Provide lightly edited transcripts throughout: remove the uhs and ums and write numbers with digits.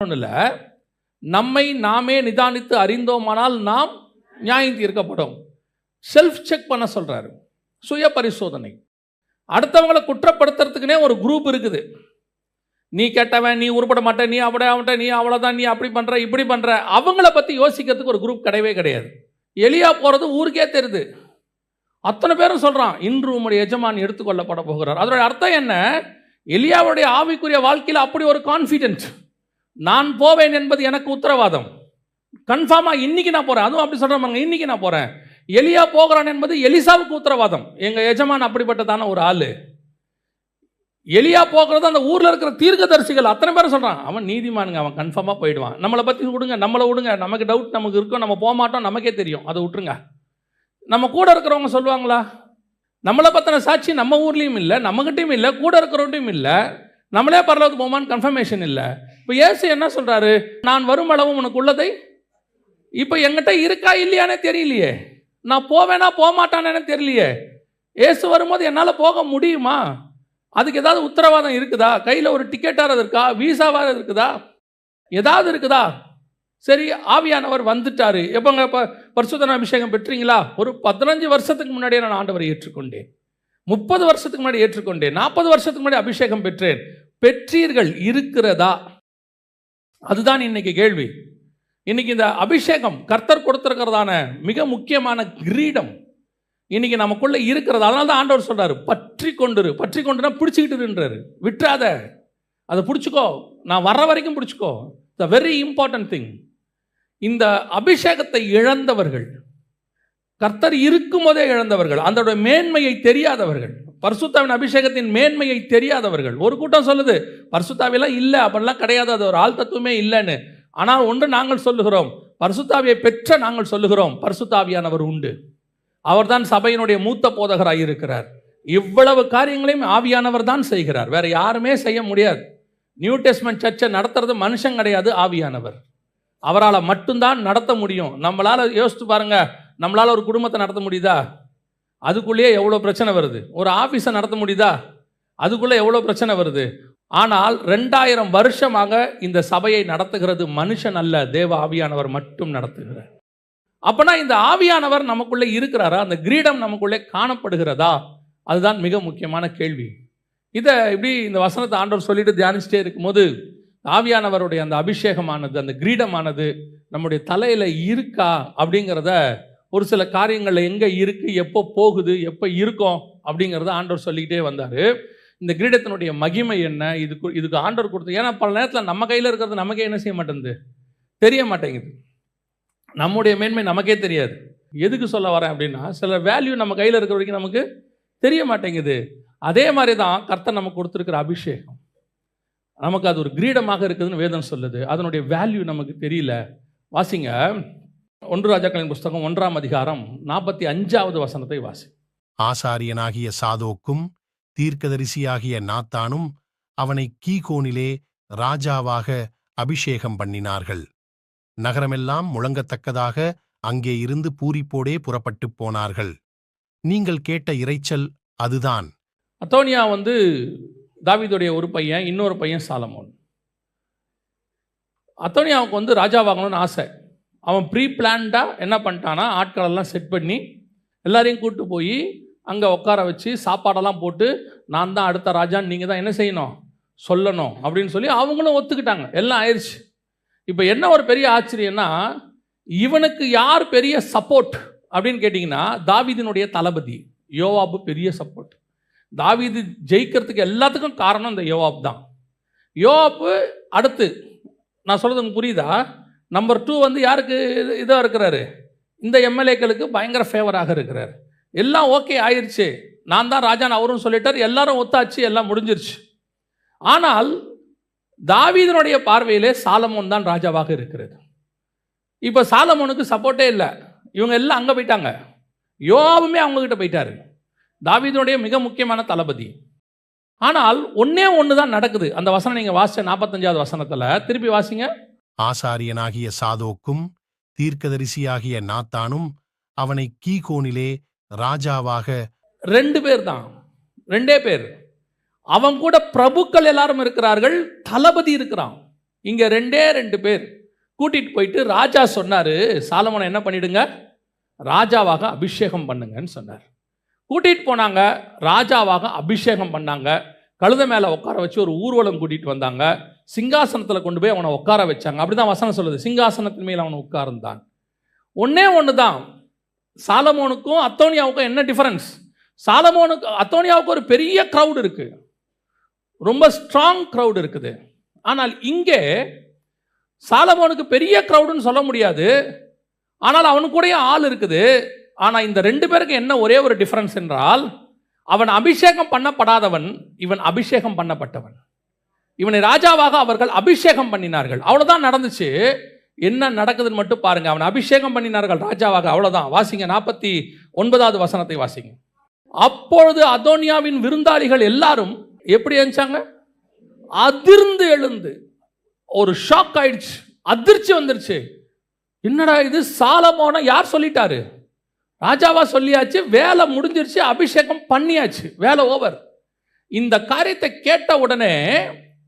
ஒண்ணுல நம்மை நாமே நிதானித்து அறிந்தோமானால் நாம் நியாயம் தீர்க்கப்படும். செல்ஃப் செக் பண்ண சொல்றாரு, சுய பரிசோதனை. அடுத்தவங்களை குற்றப்படுத்துறதுக்குனே ஒரு குரூப் இருக்குது. நீ கெட்டவன், நீ உருப்பட மாட்ட, நீ அவட நீ அவ்வளோதான், நீ அப்படி பண்ற இப்படி பண்ற, அவங்கள பத்தி யோசிக்கிறதுக்கு ஒரு குரூப் கிடையவே கிடையாது. எலியா போறது ஊருக்கே தெரியுது. அத்தனை பேரும் சொல்றான், இன்று உம்முடைய எஜமான் எடுத்துக்கொள்ளப்பட போகிறார். அதோட அர்த்தம் என்ன? எலியாவுடைய ஆவிக்குரிய வாழ்க்கையில் அப்படி ஒரு கான்ஃபிடென்ட், நான் போவேன் என்பது எனக்கு உத்தரவாதம், கன்ஃபார்மா இன்னைக்கு நான் போறேன். அதுவும் அப்படி சொல்றாங்க, இன்னைக்கு நான் போறேன். எலியா போகிறான் என்பது எலிசாவுக்கு உத்தரவாதம். எங்க எஜமான் அப்படிப்பட்டதான ஒரு ஆளு. எலியா போகிறது அந்த ஊர்ல இருக்கிற தீர்க்கதரிசிகள் அத்தனை பேரும் சொல்றான், அவன் நீதிமானுங்க, அவன் கன்ஃபார்மா போயிடுவான். நம்மளை பத்தி விடுங்க, நம்மளை விடுங்க, நமக்கு டவுட் நமக்கு இருக்கும், நம்ம போக மாட்டோம், நமக்கே தெரியும், அதை விட்டுருங்க. நம்ம கூட இருக்கிறவங்க சொல்லுவாங்களா? நம்மளை பற்றின சாட்சி நம்ம ஊர்லேயும் இல்லை, நம்மகிட்டையும் இல்லை, கூட இருக்கிறவட்டையும் இல்லை. நம்மளே பரலோகத்துக்கு போமான்னு கன்ஃபர்மேஷன் இல்லை. இப்போ இயேசு என்ன சொல்றாரு? நான் வரும் அளவும் உனக்கு உள்ளதை. இப்போ என்கிட்ட இருக்கா இல்லையானே தெரியலையே, நான் போவேனா போக மாட்டானே தெரியலையே. இயேசு வரும்போது என்னால் போக முடியுமா? அதுக்கு ஏதாவது உத்தரவாதம் இருக்குதா? கையில் ஒரு டிக்கெட்டாக இருக்கா? வீசாவாக இருக்குதா? ஏதாவது இருக்குதா? சரி, ஆவியானவர் வந்துட்டாரு. எப்போங்க பரிசுத்த அபிஷேகம் பெற்றீங்களா? ஒரு 15 வருஷத்துக்கு முன்னாடியே நான் ஆண்டவரை ஏற்றுக்கொண்டேன், 30 வருஷத்துக்கு முன்னாடி ஏற்றுக்கொண்டேன், 40 வருஷத்துக்கு முன்னாடி அபிஷேகம் பெற்றேன். பெற்றீர்கள் இருக்கிறதா? அதுதான் இன்னைக்கு கேள்வி. இன்னைக்கு இந்த அபிஷேகம் கர்த்தர் கொடுத்திருக்கிறதான மிக முக்கியமான கிரீடம் இன்னைக்கு நமக்குள்ள இருக்கிறது. அதனால தான் ஆண்டவர் சொல்றாரு, பற்றி கொண்டுரு. பற்றி கொண்டுனா பிடிச்சிக்கிட்டுன்றாரு, விட்டுறாத, அதை பிடிச்சிக்கோ, நான் வர்ற வரைக்கும் பிடிச்சிக்கோ. The very important thing. இந்த அபிஷேகத்தை இழந்தவர்கள், கர்த்தர் இருக்கும் போதே இழந்தவர்கள், அதோட மேன்மையை தெரியாதவர்கள், பரிசுத்தாவின் அபிஷேகத்தின் மேன்மையை தெரியாதவர்கள். ஒரு கூட்டம் சொல்லுது பரிசுத்தாவியெல்லாம் இல்லை, அப்படிலாம் கிடையாது, அது ஒரு ஆள் தத்துவமே இல்லைன்னு. ஆனால் ஒன்று நாங்கள் சொல்லுகிறோம், பரிசுத்தாவியை பெற்ற நாங்கள் சொல்லுகிறோம், பரிசுத்தாவியானவர் உண்டு. அவர்தான் சபையினுடைய மூத்த போதகராக இருக்கிறார். இவ்வளவு காரியங்களையும் ஆவியானவர் தான் செய்கிறார், வேற யாருமே செய்ய முடியாது. நியூ டெஸ்ட்மென்ட் சர்ச்சை நடத்துறது மனுஷன் கிடையாது, ஆவியானவர். அவரால் மட்டும்தான் நடத்த முடியும். நம்மளால் யோசித்து பாருங்க, நம்மளால் ஒரு குடும்பத்தை நடத்த முடியுதா? அதுக்குள்ளேயே எவ்வளோ பிரச்சனை வருது. ஒரு ஆஃபீஸை நடத்த முடியுதா? அதுக்குள்ளே எவ்வளோ பிரச்சனை வருது. ஆனால் 2000 வருஷமாக இந்த சபையை நடத்துகிறது மனுஷன் அல்ல, தேவ ஆவியானவர் மட்டும் நடத்துகிறார். அப்பனா இந்த ஆவியானவர் நமக்குள்ளே இருக்கிறாரா? அந்த கிரீடம் நமக்குள்ளே காணப்படுகிறதா? அதுதான் மிக முக்கியமான கேள்வி. இதை இப்படி இந்த வசனத்தை ஆண்டவர் சொல்லிட்டு தியானிச்சுட்டே இருக்கும்போது, ஆவியானவருடைய அந்த அபிஷேகமானது, அந்த கிரீடமானது நம்முடைய தலையில் இருக்கா அப்படிங்கிறத, ஒரு சில காரியங்களில் எங்கே இருக்குது, எப்போ போகுது, எப்போ இருக்கும் அப்படிங்கிறத ஆண்டவர் சொல்லிக்கிட்டே வந்தார். இந்த கிரீடத்தினுடைய மகிமை என்ன, இதுக்கு ஆண்டவர் கொடுத்து. ஏன்னா பல நேரத்தில் நம்ம கையில் இருக்கிறது நமக்கே என்ன செய்ய மாட்டேங்குது, தெரிய மாட்டேங்குது. நம்முடைய மேன்மை நமக்கே தெரியாது. எதுக்கு சொல்ல வரேன் அப்படின்னா, சில வேல்யூ நம்ம கையில் இருக்கிற வரைக்கும் நமக்கு தெரிய மாட்டேங்குது. அதே மாதிரி தான் கர்த்தர் நமக்கு கொடுத்துருக்கிற அபிஷேகம், நமக்கு அது ஒரு கிரீடமாக இருக்குதுன்னு வேதம் சொல்லுது. அதனுடைய வேல்யூ நமக்கு தெரியல. வாசிங்க 1 ராஜாக்களின் புஸ்தகம் 1ஆம் அதிகாரம் 45வது வசனத்தை வாசி. ஆசாரியனாகிய சாதோக்கும் தீர்க்கதரிசியாகிய நாத்தானும் அவனை கீகோனிலே ராஜாவாக அபிஷேகம் பண்ணினார்கள். நகரமெல்லாம் முழங்கத்தக்கதாக அங்கே இருந்து பூரிப்போடே புறப்பட்டு போனார்கள். நீங்கள் கேட்ட இரைச்சல் அதுதான். அதோனியா தாவீதுடைய ஒரு பையன், இன்னொரு பையன் சாலமோன். அதோனியாவுக்கு ராஜாவாகணும்னு ஆசை. அவன் ப்ரீ பிளான்டாக என்ன பண்ணிட்டானா, ஆட்களெல்லாம் செட் பண்ணி எல்லாரையும் கூப்பிட்டு போய் அங்கே உட்கார வச்சு சாப்பாடெல்லாம் போட்டு, நான் தான் அடுத்த ராஜான்னு நீங்கள் தான் என்ன செய்யணும், சொல்லணும் அப்படின்னு சொல்லி அவங்களும் ஒத்துக்கிட்டாங்க. எல்லாம் ஆயிடுச்சு. இப்போ என்ன ஒரு பெரிய ஆச்சரியம்னா, இவனுக்கு யார் பெரிய சப்போர்ட் அப்படின்னு கேட்டிங்கன்னா, தாவீதினுடைய தளபதி யோவாபு பெரிய சப்போர்ட். தாவீது ஜெயிக்கிறதுக்கு எல்லாத்துக்கும் காரணம் இந்த யோவாப் தான். யோவாப்பு அடுத்து, நான் சொல்கிறது உங்களுக்கு புரியுதா? நம்பர் 2 யாருக்கு இதாக இருக்கிறாரு, இந்த எம்எல்ஏக்களுக்கு பயங்கர ஃபேவராக இருக்கிறார். எல்லாம் ஓகே ஆயிடுச்சு, நான் தான் ராஜான்னு அவரும் சொல்லிட்டார், எல்லாரும் ஒத்தாச்சு, எல்லாம் முடிஞ்சிருச்சு. ஆனால் தாவீதினுடைய பார்வையிலே சாலமோன் தான் ராஜாவாக இருக்கிறது. இப்போ சாலமோனுக்கு சப்போர்ட்டே இல்லை, இவங்க எல்லாம் அங்கே போயிட்டாங்க. யோவாபுமே அவங்ககிட்ட போயிட்டாரு, தாவீதினுடைய மிக முக்கியமான தளபதி. ஆனால் ஒன்னே ஒன்று தான் நடக்குது. அந்த வசனம் நீங்கள் வாசிச்ச 45வது வசனத்தில் திருப்பி வாசிங்க. ஆசாரியனாகிய சாதோக்கும் தீர்க்கதரிசியாகிய நாத்தானும் அவனை கீகோனிலே ராஜாவாக. 2 பேர் தான், 2 பேர். அவன் கூட பிரபுக்கள் எல்லாரும் இருக்கிறார்கள், தளபதி இருக்கிறான். இங்கே 2 பேர் கூட்டிகிட்டு போயிட்டு ராஜா சொன்னார், சாலமோனை என்ன பண்ணிடுங்க, ராஜாவாக அபிஷேகம் பண்ணுங்கன்னு சொன்னார். கூட்டிகிட்டு போனாங்க, ராஜாவாக அபிஷேகம் பண்ணாங்க. கழுதை மேலே உட்கார வச்சு ஒரு ஊர்வலம் கூட்டிகிட்டு வந்தாங்க. சிங்காசனத்தில் கொண்டு போய் அவனை உட்கார வச்சாங்க. அப்படி தான் வசனம் சொல்லுது, சிங்காசனத்தின் மேல் அவனை உட்கார்ந்தான். ஒன்று தான், சாலமோனுக்கும் அத்தோனியாவுக்கும் என்ன டிஃபரன்ஸ்? அத்தோனியாவுக்கு ஒரு பெரிய க்ரௌட் இருக்குது, ரொம்ப ஸ்ட்ராங் க்ரௌட் இருக்குது. ஆனால் இங்கே சாலமோனுக்கு பெரிய க்ரௌடுன்னு சொல்ல முடியாது, ஆனால் அவனுக்கு கூட ஆள் இருக்குது. ஆனால் இந்த 2 பேருக்கு என்ன ஒரே ஒரு டிஃபரன்ஸ் என்றால், அவன் அபிஷேகம் பண்ணப்படாதவன், இவன் அபிஷேகம் பண்ணப்பட்டவன். இவனை ராஜாவாக அவர்கள் அபிஷேகம் பண்ணினார்கள். அவ்வளோதான் நடந்துச்சு. என்ன நடக்குதுன்னு மட்டும் பாருங்க. அவன் அபிஷேகம் பண்ணினார்கள் ராஜாவாக, அவ்வளோதான். வாசிங்க 49வது வசனத்தை வாசிங்க. அப்பொழுது அதோனியாவின் விருந்தாளிகள் எல்லாரும் எப்படி எழுந்தாங்க? அதிர்ந்து எழுந்து. ஒரு ஷாக் ஆயிடுச்சு, அதிர்ச்சி வந்துருச்சு. என்னடா இது, சாலமோனை யார் சொல்லிட்டாரு? ராஜாவா சொல்லியாச்சு, வேலை முடிஞ்சிருச்சு, அபிஷேகம் பண்ணியாச்சு, வேலை ஓவர். இந்த காரியத்தை கேட்ட உடனே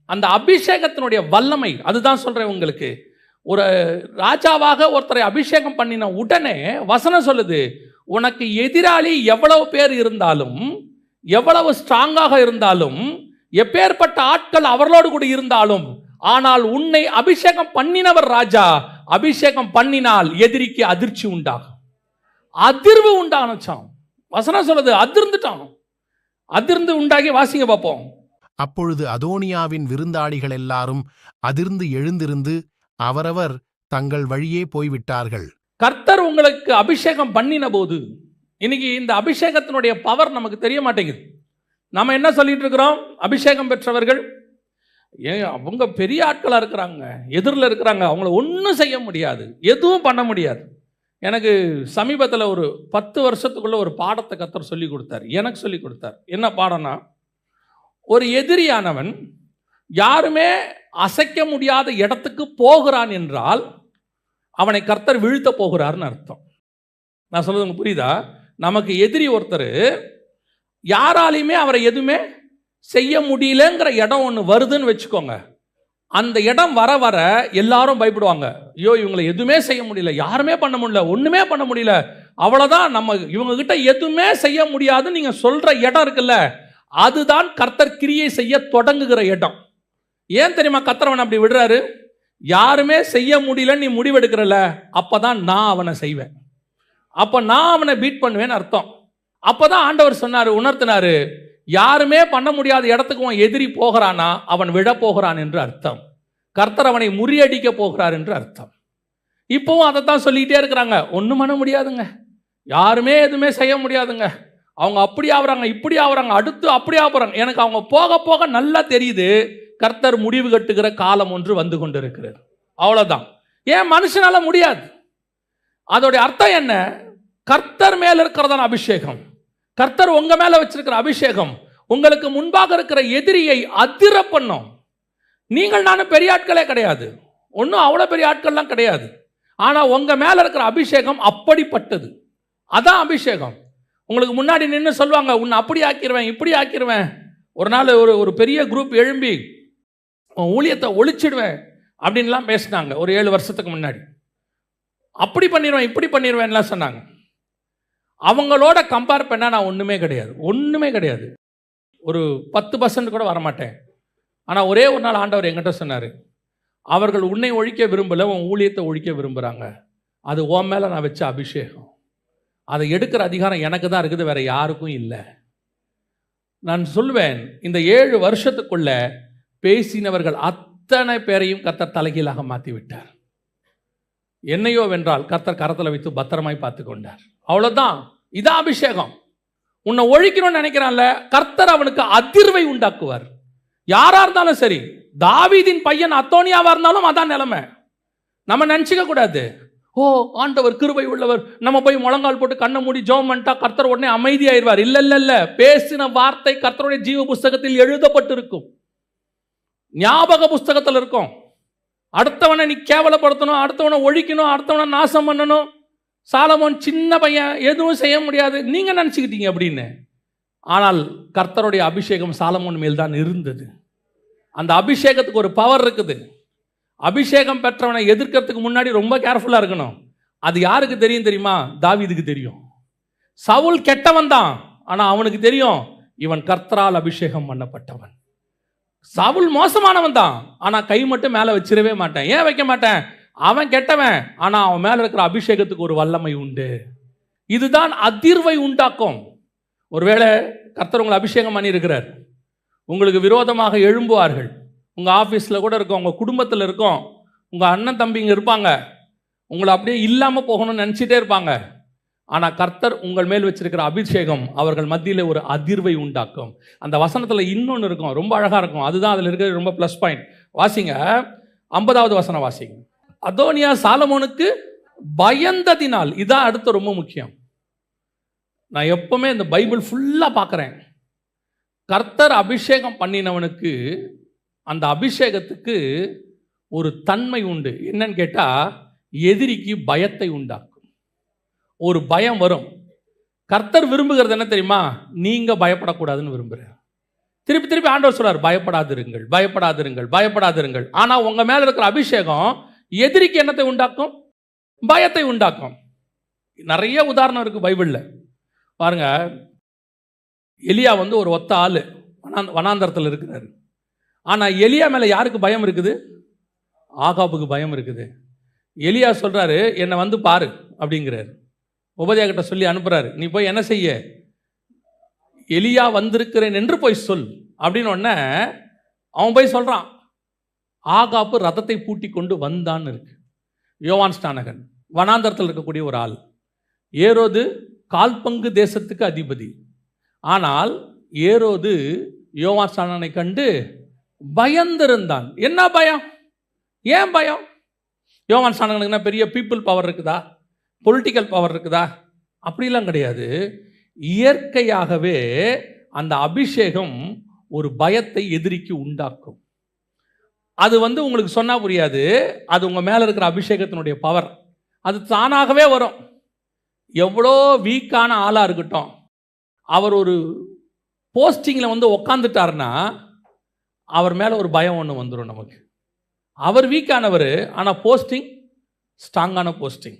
அந்த அபிஷேகத்தினுடைய வல்லமை, அதுதான் சொல்றேன் உங்களுக்கு. ஒரு ராஜாவாக ஒருத்தரை அபிஷேகம் பண்ணின உடனே வசனம் சொல்லுது, உனக்கு எதிராளி எவ்வளவு பேர் இருந்தாலும், எவ்வளவு ஸ்ட்ராங்காக இருந்தாலும், எப்பேற்பட்ட ஆட்கள் அவர்களோடு கூட இருந்தாலும், ஆனால் உன்னை அபிஷேகம் பண்ணினவர் ராஜா, அபிஷேகம் பண்ணினால் எதிரிக்கு அதிர்ச்சி உண்டாகும், அதிர்வு உண்டானச்சான். வசனம் சொல்லுது, அதிர்ந்துட்டான். அதிர்ந்து உண்டாகி வாசிங்க பார்ப்போம். அப்பொழுது அதோனியாவின் விருந்தாளிகள் எல்லாரும் அதிர்ந்து எழுந்திருந்து அவரவர் தங்கள் வழியே போய்விட்டார்கள். கர்த்தர் உங்களுக்கு அபிஷேகம் பண்ணின போது, இன்னைக்கு இந்த அபிஷேகத்தினுடைய பவர் நமக்கு தெரிய மாட்டேங்குது. நம்ம என்ன சொல்லிட்டு இருக்கிறோம்? அபிஷேகம் பெற்றவர்கள் அவங்க பெரிய ஆட்களாக இருக்கிறாங்க, எதிரில் இருக்கிறாங்க, அவங்கள ஒன்றும் செய்ய முடியாது, எதுவும் பண்ண முடியாது. எனக்கு சமீபத்தில் ஒரு 10 வருஷத்துக்குள்ள ஒரு பாடத்தை கர்த்தர் சொல்லி கொடுத்தார், எனக்கு சொல்லி கொடுத்தார். என்ன பாடம்னா, ஒரு எதிரியானவன் யாருமே அசைக்க முடியாத இடத்துக்கு போகிறான் என்றால் அவனை கர்த்தர் வீழ்த்த போகிறார்னு அர்த்தம். நான் சொல்றது உங்களுக்கு புரியுதா? நமக்கு எதிரி ஒருத்தர், யாராலையுமே அவரை எதுவுமே செய்ய முடியலங்கிற இடம் ஒன்று வருதுன்னு வச்சுக்கோங்க. அந்த இடம் வர வர எல்லாரும் பயப்படுவாங்க. ஐயோ, இவங்களை எதுவுமே செய்ய முடியல, யாருமே பண்ண முடியல, ஒன்றுமே பண்ண முடியல, அவ்வளோதான், நம்ம இவங்க கிட்ட எதுவுமே செய்ய முடியாதுன்னு நீங்கள் சொல்கிற இடம் இருக்குல்ல, அதுதான் கர்த்தர் கிரியை செய்ய தொடங்குகிற இடம். ஏன் தெரியுமா கர்த்தர் அப்படி விடுறாரு? யாருமே செய்ய முடியலன்னு நீ முடிவெடுக்கிறல, அப்பதான் நான் அவனை செய்வேன், அப்போ நான் அவனை பீட் பண்ணுவேன்னு அர்த்தம். அப்போதான் ஆண்டவர் சொன்னார், உணர்த்தினாரு, யாருமே பண்ண முடியாத இடத்துக்கு அவன் எதிரி போகிறானா அவன் விழ போகிறான் என்று அர்த்தம். கர்த்தர் அவனை முறியடிக்க போகிறார் என்று அர்த்தம். இப்போவும் அதை தான் சொல்லிகிட்டே இருக்கிறாங்க. ஒன்றும் பண்ண முடியாதுங்க, யாருமே எதுவுமே செய்ய முடியாதுங்க, அவங்க அப்படி ஆகுறாங்க, இப்படி ஆகுறாங்க, அடுத்து அப்படி ஆகுறாங்க. எனக்கு அவங்க போக போக நல்லா தெரியுது, கர்த்தர் முடிவு கட்டுகிற காலம் ஒன்று வந்து கொண்டு இருக்கிறது. அவ்வளோதான். ஏன் மனுஷனால முடியாது? அதோடைய அர்த்தம் என்ன? கர்த்தர் மேல இருக்கிறதான அபிஷேகம், கர்த்தர் உங்க மேல வச்சிருக்கிற அபிஷேகம் உங்களுக்கு முன்பாக இருக்கிற எதிரியை அதிர பண்ணும். நீங்கள் நானும் பெரிய ஆட்களே கிடையாது, ஒன்றும் அவ்வளோ பெரிய ஆட்கள்லாம் கிடையாது. ஆனால் உங்க மேல இருக்கிற அபிஷேகம் அப்படிப்பட்டது. அதான் அபிஷேகம். உங்களுக்கு முன்னாடி நின்று சொல்லுவாங்க, உன்னை அப்படி ஆக்கிடுவேன், இப்படி ஆக்கிடுவேன். ஒரு நாள் ஒரு பெரிய குரூப் எழும்பி ஊழியத்தை ஒழிச்சிடுவேன் அப்படின்லாம் பேசினாங்க. ஒரு 7 வருஷத்துக்கு முன்னாடி அப்படி பண்ணிடுவேன், இப்படி பண்ணிடுவேன்லாம் சொன்னாங்க. அவங்களோட கம்பேர் பண்ணால் நான் ஒன்றுமே கிடையாது, ஒன்றுமே கிடையாது. ஒரு 10% கூட வரமாட்டேன். ஆனால் ஒரே ஒரு நாள் ஆண்டவர் என்கிட்ட சொன்னார், அவர்கள் உன்னை ஒழிக்க விரும்பலை, உன் ஊழியத்தை ஒழிக்க விரும்புகிறாங்க. அது உன் மேலே நான் வச்ச அபிஷேகம், அதை எடுக்கிற அதிகாரம் எனக்கு தான் இருக்குது, வேற யாருக்கும் இல்லை. நான் சொல்வேன், இந்த 7 வருஷத்துக்குள்ள பேசினவர்கள் அத்தனை பேரையும் கர்த்தர் தலைகீழாக மாற்றி விட்டார். என்னையோ வென்றால் கர்த்தர் கரத்தில் வைத்து பத்திரமாய் பார்த்து கொண்டார். அவ்வளோதான். இதான் அபிஷேகம். உன்னை ஒழிக்கணும்னு நினைக்கிறான்ல, கர்த்தர் அவனுக்கு அதிர்வை உண்டாக்குவார். யாரா இருந்தாலும் சரி, தாவீதின் பையன் அத்தோனியாவா இருந்தாலும் அதான் நிலைமை. நம்ம நினச்சிக்க கூடாது, ஓ ஆண்டவர் கிருபை உள்ளவர், நம்ம போய் முழங்கால் போட்டு கண்ணை மூடி ஜெபம் பண்ணிட்டா கர்த்தர் உடனே அமைதியாயிருவார். இல்ல இல்ல இல்ல, பேசின வார்த்தை கர்த்தருடைய ஜீவ புஸ்தகத்தில் எழுதப்பட்டிருக்கும், ஞாபக புஸ்தகத்தில் இருக்கும். அடுத்தவனை நீ கேவலப்படுத்தணும், அடுத்தவனை ஒழிக்கணும், அடுத்தவனை நாசம் பண்ணணும். சாலமோன் சின்ன பையன், எதுவும் செய்ய முடியாது நீங்க நினைச்சுக்கிட்டீங்க அப்படின்னு. ஆனால் கர்த்தருடைய அபிஷேகம் சாலமோன் மேல் தான் இருந்தது. அந்த அபிஷேகத்துக்கு ஒரு பவர் இருக்குது. அபிஷேகம் பெற்றவனை எதிர்க்கிறதுக்கு முன்னாடி ரொம்ப கேர்ஃபுல்லாக இருக்கணும். அது யாருக்கு தெரியும் தெரியுமா? தாவீதுக்கு தெரியும். சவுல் கெட்டவன் தான், ஆனால் அவனுக்கு தெரியும் இவன் கர்த்தரால் அபிஷேகம் பண்ணப்பட்டவன். சவுல் மோசமானவன் தான், ஆனால் கை மட்டும் மேலே வச்சிடவே மாட்டேன். ஏன் வைக்க மாட்டேன்? அவன் கெட்டவன், ஆனால் அவன் மேலே இருக்கிற அபிஷேகத்துக்கு ஒரு வல்லமை உண்டு. இதுதான் அதிர்வை உண்டாக்கும். ஒருவேளை கர்த்தர் உங்களை அபிஷேகம் பண்ணியிருக்கிறார், உங்களுக்கு விரோதமாக எழும்புவார்கள். உங்கள் ஆஃபீஸில் கூட இருக்கும், உங்கள் குடும்பத்தில் இருக்கும், உங்கள் அண்ணன் தம்பிங்க இருப்பாங்க, உங்களை அப்படியே இல்லாமல் போகணும்னு நினச்சிட்டே இருப்பாங்க. ஆனால் கர்த்தர் உங்கள் மேல் வச்சிருக்கிற அபிஷேகம் அவர்கள் மத்தியில் ஒரு அதிர்வை உண்டாக்கும். அந்த வசனத்தில் இன்னொன்று இருக்கும், ரொம்ப அழகாக இருக்கும். அதுதான் அதில் இருக்கிற ரொம்ப ப்ளஸ் பாயிண்ட். வாசிங்க, 50வது வசனம் வாசிங்க. அதோனியா சாலமோனுக்கு பயந்ததினால், இதான் அடுத்து ரொம்ப முக்கியம். நான் எப்பவுமே இந்த பைபிள் ஃபுல்லாக பார்க்குறேன். கர்த்தர் அபிஷேகம் பண்ணினவனுக்கு அந்த அபிஷேகத்துக்கு ஒரு தன்மை உண்டு. என்னன்னு கேட்டால், எதிரிக்கு பயத்தை உண்டாக்கும். ஒரு பயம் வரும். கர்த்தர் விரும்புகிறது என்ன தெரியுமா? நீங்கள் பயப்படக்கூடாதுன்னு விரும்புகிறார். திருப்பி திருப்பி ஆண்டவர் சொல்றார், பயப்படாதிருங்கள், பயப்படாதிருங்கள், பயப்படாதிருங்கள். ஆனால் உங்கள் மேலே இருக்கிற அபிஷேகம் எதிரிக்கு என்னத்தை உண்டாக்கும்? பயத்தை உண்டாக்கும். நிறைய உதாரணம் இருக்குது பைபிளில். பாருங்க, எலியா ஒரு ஒத்த ஆள் வனாந்தரத்தில் இருக்கிறாரு. ஆனால் எலியா மேலே யாருக்கு பயம் இருக்குது? ஆகாபுக்கு பயம் இருக்குது. எலியா சொல்கிறாரு, என்னை பாரு அப்படிங்கிறாரு. உபதேயா கிட்ட சொல்லி அனுப்புகிறாரு, நீ போய் என்ன செய்ய? எலியா வந்திருக்கிறேன் என்று போய் சொல் அப்படின்னு உடனே அவன் போய் சொல்கிறான். ஆகாப்பு ரதத்தை பூட்டி கொண்டு வந்தான்னு இருக்கு. யோவான் ஸ்நானகன் வனாந்தரத்தில் இருக்கக்கூடிய ஒரு ஆள். ஏரோது கால்பங்கு தேசத்துக்கு அதிபதி. ஆனால் ஏரோது யோவான் ஸ்நானனை கண்டு பயந்திருந்தான். என்ன பயம்? ஏன் பயம்? யோவான் ஸ்நானகனுக்குன்னா பெரிய பீப்புள் பவர் இருக்குதா? பொலிட்டிக்கல் பவர் இருக்குதா? அப்படிலாம் கிடையாது. இயற்கையாகவே அந்த அபிஷேகம் ஒரு பயத்தை எதிரிக்கு உண்டாக்கும். அது உங்களுக்கு சொன்னால் புரியாது. அது உங்கள் மேலே இருக்கிற அபிஷேகத்தினுடைய பவர். அது தானாகவே வரும். எவ்வளோ வீக்கான ஆளாக இருக்கட்டும், அவர் ஒரு போஸ்டிங்கில் உக்காந்துட்டார்னா அவர் மேலே ஒரு பயம் ஒன்று வந்துடும் நமக்கு. அவர் வீக்கானவர், ஆனால் போஸ்டிங் ஸ்ட்ராங்கான போஸ்டிங்.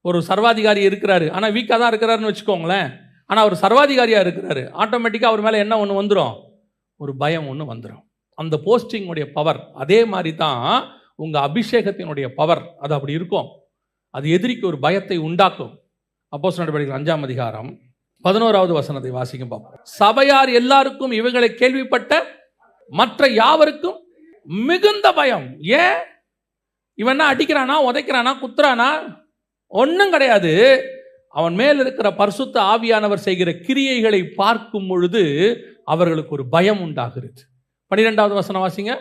ஒரு சர்வாதிகாரி இருக்கிறாரு, ஆனால் வீக்காக தான் இருக்கிறாருன்னு வச்சுக்கோங்களேன். ஆனால் அவர் சர்வாதிகாரியாக இருக்கிறாரு, ஆட்டோமேட்டிக்காக அவர் மேலே என்ன ஒன்று வந்துடும்? ஒரு பயம் ஒன்று வந்துடும். அந்த போஸ்டிங்குடைய பவர். அதே மாதிரி தான் உங்கள் அபிஷேகத்தினுடைய பவர். அது அப்படி இருக்கும். அது எதிரிக்கு ஒரு பயத்தை உண்டாக்கும். அப்போஸ்தலர் நடவடிக்கைகள் 5ஆம் அதிகாரம் 11வது வசனத்தை வாசிக்கும் பார்ப்போம். சபையார் எல்லாருக்கும் இவைகளை கேள்விப்பட்ட மற்ற யாவருக்கும் மிகுந்த பயம். ஏன்? இவன் அடிக்கிறானா, உதைக்கிறானா, குத்துறானா? ஒன்றும் கிடையாது. அவன் மேல் இருக்கிற பரிசுத்த ஆவியானவர் செய்கிற கிரியைகளை பார்க்கும் பொழுது அவர்களுக்கு ஒரு பயம் உண்டாகிறது. 12வது வசனம் வாசிங்க.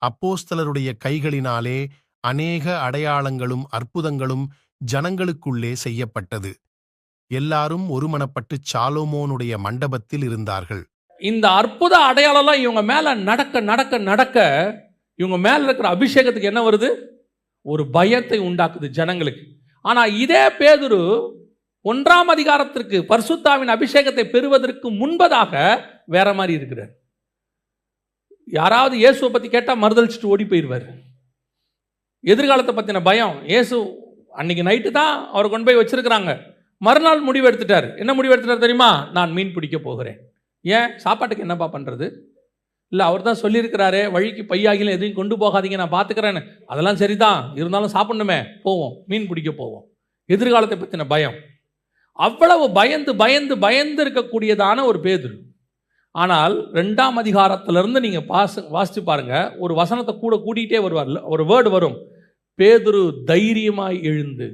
அப்போஸ்தலருடைய கைகளினாலே அநேக அடையாளங்களும் அற்புதங்களும் ஜனங்களுக்குள்ளே செய்யப்பட்டது. எல்லாரும் ஒருமனப்பட்டு சாலோமோனுடைய மண்டபத்தில் இருந்தார்கள். இந்த அற்புத அடையாளம்லாம் இவங்க மேல நடக்க நடக்க நடக்க இவங்க மேல இருக்கிற அபிஷேகத்துக்கு என்ன வருது? ஒரு பயத்தை உண்டாக்குது ஜனங்களுக்கு. ஆனா இதே பேதுரு 1ஆம் அதிகாரத்திற்கு பரிசுத்தாவின் அபிஷேகத்தை பெறுவதற்கு முன்பதாக வேற மாதிரி இருக்கிறார். யாராவது இயேசுவை பத்தி கேட்டா மறுதளிச்சுட்டு ஓடி போயிடுவார். எதிர்காலத்தை பத்தின பயம். இயேசு அன்னைக்கு நைட்டு தான் அவரை கொண்டு போய் வச்சிருக்கிறாங்க. மறுநாள் முடிவு எடுத்துட்டார். என்ன முடிவு எடுத்துட்டார் தெரியுமா? நான் மீன் பிடிக்க போகிறேன். ஏன்? சாப்பாட்டுக்கு என்னப்பா பண்ணுறது? இல்லை, அவர் தான் சொல்லியிருக்கிறாரு, வழிக்கு பையாகிலும் எதையும் கொண்டு போகாதீங்க, நான் பார்த்துக்கிறேன்னு. அதெல்லாம் சரிதான், இருந்தாலும் சாப்பிடணுமே, போவோம், மீன் பிடிக்க போவோம். எதிர்காலத்தை பற்றின பயம். அவ்வளவு பயந்து பயந்து பயந்து இருக்கக்கூடியதான ஒரு பேதுரு. ஆனால் 2ஆம் அதிகாரத்திலிருந்து நீங்கள் வாசித்து பாருங்க, ஒரு வசனத்தை கூட கூட்டிகிட்டே வருவார். ஒரு வேர்டு வரும், பேதுரு தைரியமாய் எழுந்து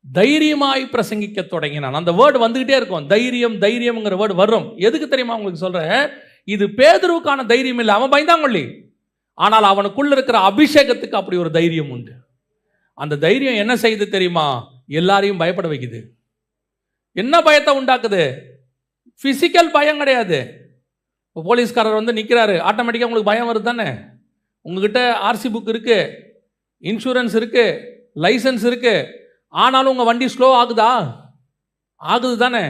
தைரியமாய் பிரசங்கிக்க தொடங்கினான். அந்த வேர்டு வந்துகிட்டே இருக்கும். தைரியம் தைரியம்ங்கிற வேர்டு வரும். எதுக்கு தெரியுமா உங்களுக்கு சொல்றேன்? இது பேதுருவுக்கான தைரியம் இல்லை, அவன் பயந்தாங்கொள்ளி. ஆனால் அவனுக்குள்ள இருக்கிற அபிஷேகத்துக்கு அப்படி ஒரு தைரியம் உண்டு. அந்த தைரியம் என்ன செய்யுது தெரியுமா? எல்லாரையும் பயப்பட வைக்குது. என்ன பயத்தை உண்டாக்குது? பிசிக்கல் பயம் கிடையாது. இப்போ போலீஸ்காரர் நிற்கிறாரு, ஆட்டோமேட்டிக்காக உங்களுக்கு பயம் வருது தானே? உங்ககிட்ட ஆர்சி புக் இருக்கு, இன்சூரன்ஸ் இருக்கு, லைசன்ஸ் இருக்கு, ஆனாலும் உங்கள் வண்டி ஸ்லோ ஆகுதா? ஆகுது தானே?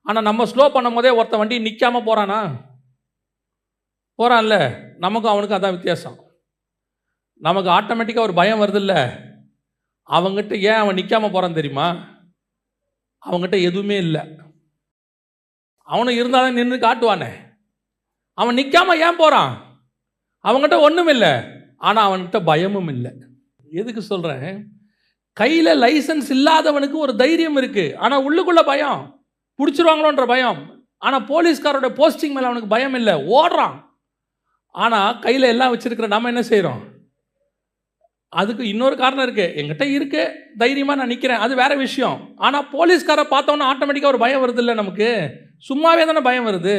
ஆனால் நம்ம ஸ்லோ பண்ணும் போதே ஒருத்த வண்டி நிற்காம போகிறானா? போகிறான்ல. நமக்கும் அவனுக்கும் அதான் வித்தியாசம். நமக்கு ஆட்டோமேட்டிக்காக ஒரு பயம் வருதில்ல, அவங்ககிட்ட ஏன் அவன் நிற்காம போகிறான் தெரியுமா? அவங்ககிட்ட எதுவுமே இல்லை. அவனும் இருந்தாலும் நின்று காட்டுவானே. அவன் நிற்காம ஏன் போகிறான்? அவங்ககிட்ட ஒன்றும் இல்லை, ஆனால் அவன்கிட்ட பயமும் இல்லை. எதுக்கு சொல்கிறேன்? கையில் லைசன்ஸ் இல்லாதவனுக்கு ஒரு தைரியம் இருக்குது, ஆனால் உள்ளுக்குள்ளே பயம், பிடிச்சிருவாங்களோன்ற பயம். ஆனால் போலீஸ்காரோட போஸ்டிங் மேலே அவனுக்கு பயம் இல்லை, ஓடுறான். ஆனால் கையில் எல்லாம் வச்சுருக்கிற நம்ம என்ன செய்கிறோம்? அதுக்கு இன்னொரு காரணம் இருக்குது. என்கிட்ட இருக்கு, தைரியமாக நான் நிற்கிறேன், அது வேறு விஷயம். ஆனால் போலீஸ்காரை பார்த்தோன்னா ஆட்டோமேட்டிக்காக ஒரு பயம் வருது இல்லை நமக்கு? சும்மாவே தானே பயம் வருது.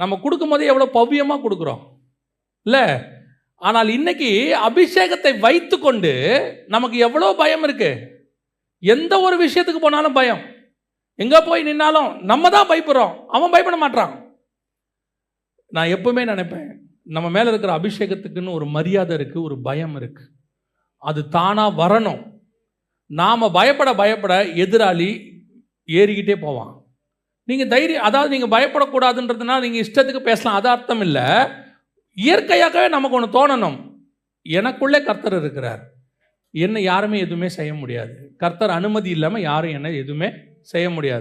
நம்ம கொடுக்கும்போதே எவ்வளோ பவ்யமாக கொடுக்குறோம் இல்லை? ஆனால் இன்னைக்கு அபிஷேகத்தை வைத்து கொண்டு நமக்கு எவ்வளோ பயம் இருக்குது. எந்த ஒரு விஷயத்துக்கு போனாலும் பயம். எங்கே போய் நின்னாலும் நம்ம தான் பயப்படுறோம், அவன் பயப்பட மாட்டான். நான் எப்பவுமே நினைப்பேன், நம்ம மேலே இருக்கிற அபிஷேகத்துக்குன்னு ஒரு மரியாதை இருக்குது, ஒரு பயம் இருக்குது. அது தானாக வரணும். நாம் பயப்பட பயப்பட எதிராளி ஏறிக்கிட்டே போவான். நீங்கள் தைரியம், அதாவது நீங்கள் பயப்படக்கூடாதுன்றதுனால நீங்கள் இஷ்டத்துக்கு பேசலாம், அது அர்த்தம் இல்லை. இயற்கையாகவே நமக்கு ஒன்று தோணணும், எனக்குள்ளே கர்த்தர் இருக்கிறார், என்னை யாருமே எதுவுமே செய்ய முடியாது. கர்த்தர் அனுமதி இல்லாமல் யாரும் என்னை எதுவுமே செய்ய முடியாது.